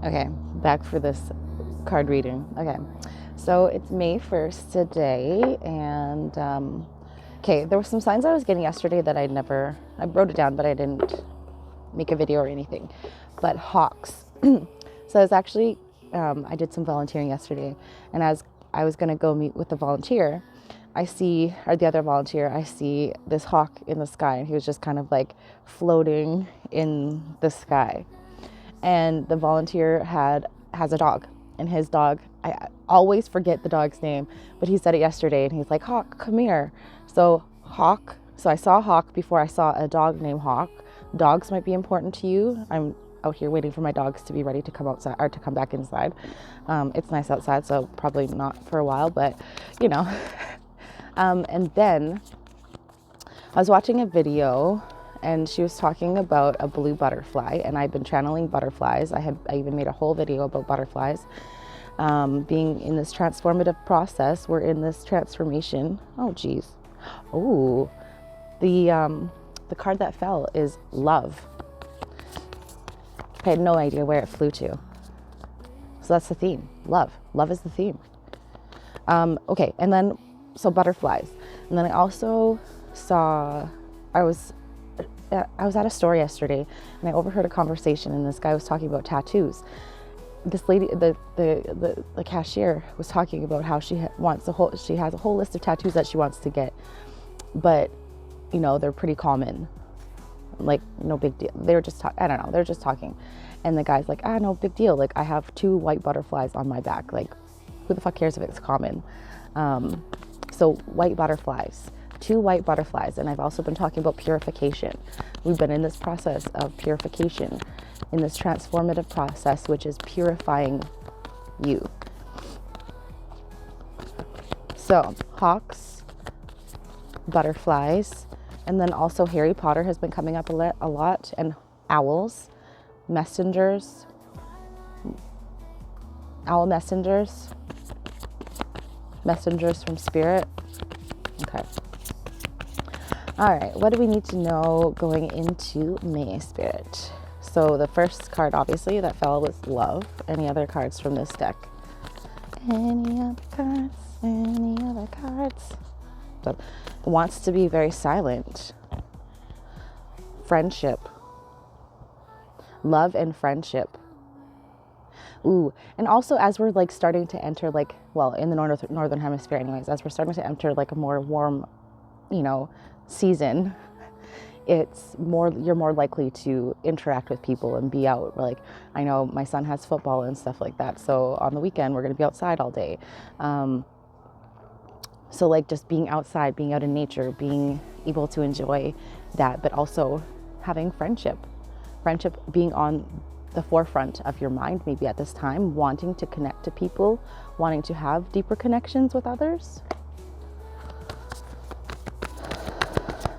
Okay, back for this card reading. Okay, so it's May 1st today, and okay, there were some signs I was getting yesterday that I wrote it down, but I didn't make a video or anything. But hawks. So it's actually, I did some volunteering yesterday, and as I was going to go meet with the volunteer, the other volunteer, I see this hawk in the sky, and he was just kind of like floating in the sky. And the volunteer has a dog, and his dog, I always forget the dog's name, but he said it yesterday, and he's like, Hawk, come here. So I saw Hawk before I saw a dog named Hawk. Dogs might be important to you. I'm out here waiting for my dogs to be ready to come outside or to come back inside. It's nice outside, so probably not for a while, but you know. And then I was watching a video, and she was talking about a blue butterfly, and I've been channeling butterflies. I even made a whole video about butterflies. Being in this transformative process, we're in this transformation. Oh, geez. Oh, the card that fell is love. I had no idea where it flew to. So that's the theme. Love. Love is the theme. Okay, and then, so butterflies. And then I also saw, I was at a store yesterday, and I overheard a conversation, and this guy was talking about tattoos. This lady, the cashier, was talking about how she has a whole list of tattoos that she wants to get, but you know, they're pretty common, like no big deal. They're just they're just talking, and the guy's like, no big deal. Like, I have 2 white butterflies on my back. Like, who the fuck cares if it's common? So white butterflies. 2 white butterflies. And I've also been talking about purification. We've been in this process of purification, in this transformative process, which is purifying you. So hawks, butterflies, and then also Harry Potter has been coming up a lot, and owls, messengers, owl messengers from spirit. Okay. All right, what do we need to know going into May, Spirit? So the first card, obviously, that fell was love. Any other cards from this deck? Any other cards? Any other cards? So, wants to be very silent. Friendship. Love and friendship. Ooh, and also as we're like starting to enter, like, well, in the northern hemisphere anyways, as we're starting to enter like a more warm, you know, season, you're more likely to interact with people and be out. Like, I know my son has football and stuff like that, so on the weekend we're going to be outside all day. So like just being outside, being out in nature, being able to enjoy that, but also having friendship being on the forefront of your mind, maybe at this time, wanting to connect to people, wanting to have deeper connections with others.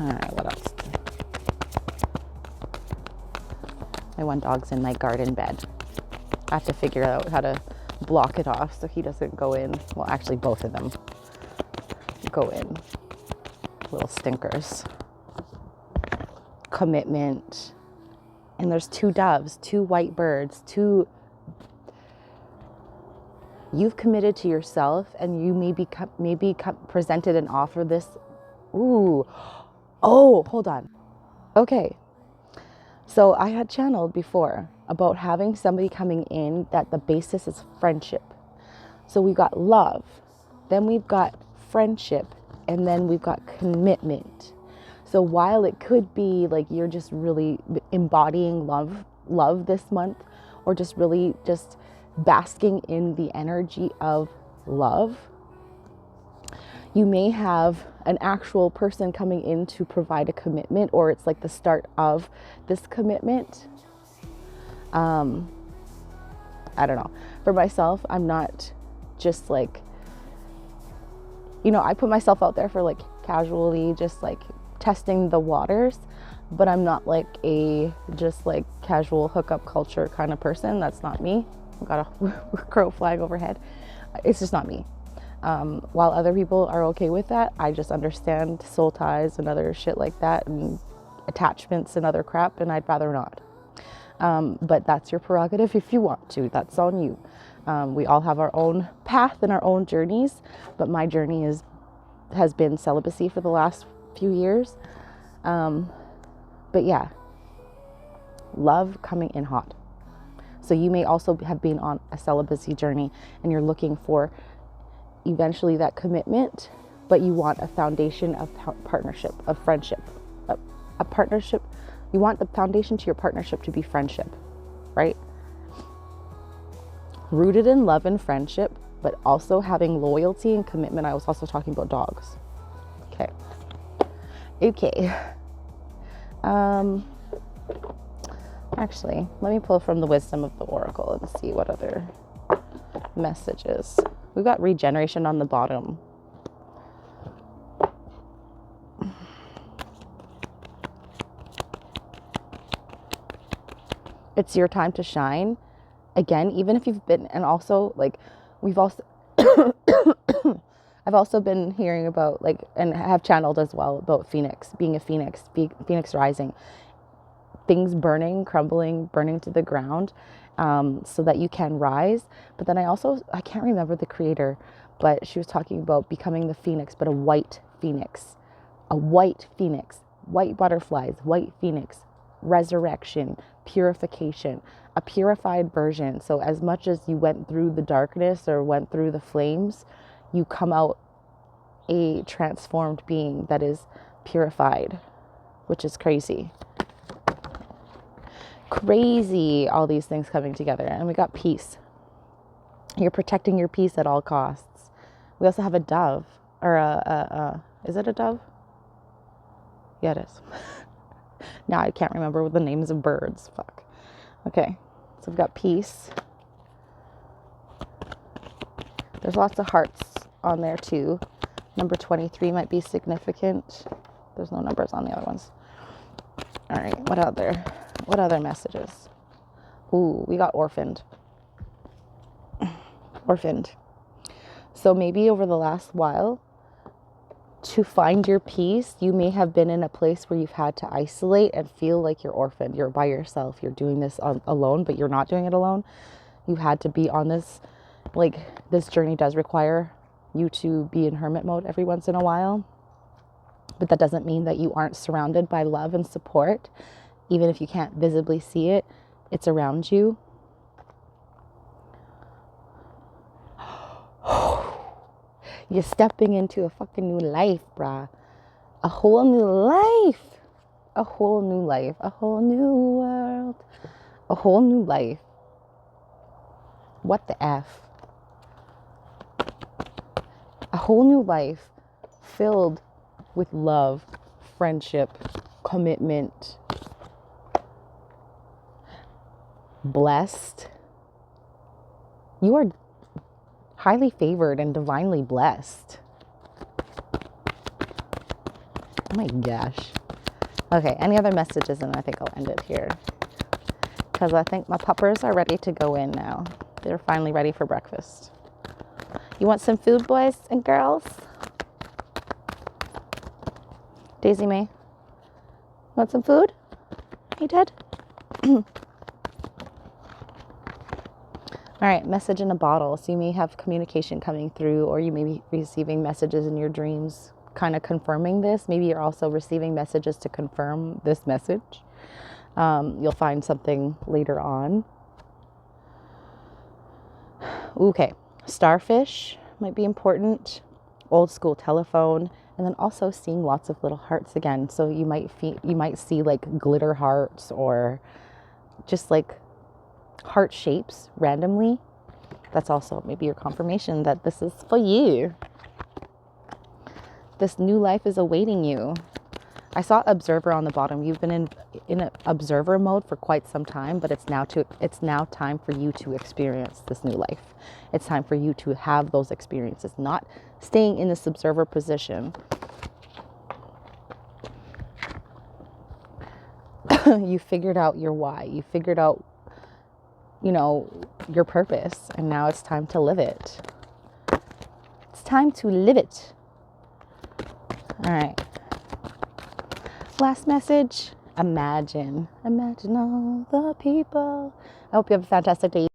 All right, what else? My one dog's in my garden bed. I have to figure out how to block it off so he doesn't go in. Well, actually, both of them go in. Little stinkers. Commitment. And there's 2 doves, 2 white birds, 2. You've committed to yourself, and you may be presented and offer this. Ooh. Oh, hold on. Okay. So I had channeled before about having somebody coming in that the basis is friendship. So we've got love, then we've got friendship, and then we've got commitment. So while it could be like you're just really embodying love this month, or just really just basking in the energy of love, you may have an actual person coming in to provide a commitment, or it's like the start of this commitment. I don't know. For myself, I'm not just like, you know, I put myself out there for like casually just like testing the waters, but I'm not like a just like casual hookup culture kind of person. That's not me. I've got a crow flag overhead. It's just not me. While other people are okay with that, I just understand soul ties and other shit like that, and attachments and other crap, and I'd rather not. But that's your prerogative if you want to. That's on you. We all have our own path and our own journeys, but my journey has been celibacy for the last few years. But yeah, love coming in hot. So you may also have been on a celibacy journey and you're looking for eventually that commitment, but you want a foundation of partnership, of friendship, a partnership. You want the foundation to your partnership to be friendship, right? Rooted in love and friendship, but also having loyalty and commitment. I was also talking about dogs. Okay. Actually, let me pull from the wisdom of the oracle and see what other messages. We've got regeneration on the bottom. It's your time to shine. Again, even if you've been, and also like we've also, I've also been hearing about like, and have channeled as well about Phoenix, being a Phoenix, Phoenix rising. Things burning, crumbling, burning to the ground, so that you can rise. But then I can't remember the creator, but she was talking about becoming the phoenix, but a white phoenix, white butterflies, white phoenix, resurrection, purification, a purified version. So as much as you went through the darkness or went through the flames, you come out a transformed being that is purified, which is crazy. All these things coming together. And we got peace. You're protecting your peace at all costs. We also have a dove, or is it a dove? Yeah, it is. Now I can't remember the names of birds. Fuck. Okay, so we've got peace. There's lots of hearts on there too. Number 23 might be significant. There's no numbers on the other ones. All right, what other messages? Ooh, we got orphaned. So maybe over the last while, to find your peace, you may have been in a place where you've had to isolate and feel like you're orphaned. You're by yourself. You're doing this alone, but you're not doing it alone. You had to be on this, like, this journey does require you to be in hermit mode every once in a while. But that doesn't mean that you aren't surrounded by love and support. Even if you can't visibly see it, it's around you. You're stepping into a fucking new life, brah. A whole new life. A whole new life. A whole new world. A whole new life. What the F? A whole new life filled with love, friendship, commitment, blessed. You are highly favored and divinely blessed. Oh my gosh. Okay, any other messages? And I think I'll end it here, because I think my puppers are ready to go in now. They're finally ready for breakfast. You want some food, boys and girls? Daisy May, want some food? Hey, Ted. All right, message in a bottle. So you may have communication coming through, or you may be receiving messages in your dreams kind of confirming this. Maybe you're also receiving messages to confirm this message. You'll find something later on. Okay, starfish might be important. Old school telephone. And then also seeing lots of little hearts again. So you might see like glitter hearts, or just like heart shapes randomly. That's also maybe your confirmation that this is for you. This new life is awaiting you. I saw observer on the bottom. You've been in an observer mode for quite some time, but it's now time for you to experience this new life. It's time for you to have those experiences, not staying in this observer position. You figured out your why. You figured out, your purpose, and now it's time to live it. It's time to live it. All right. Last message. Imagine all the people. I hope you have a fantastic day.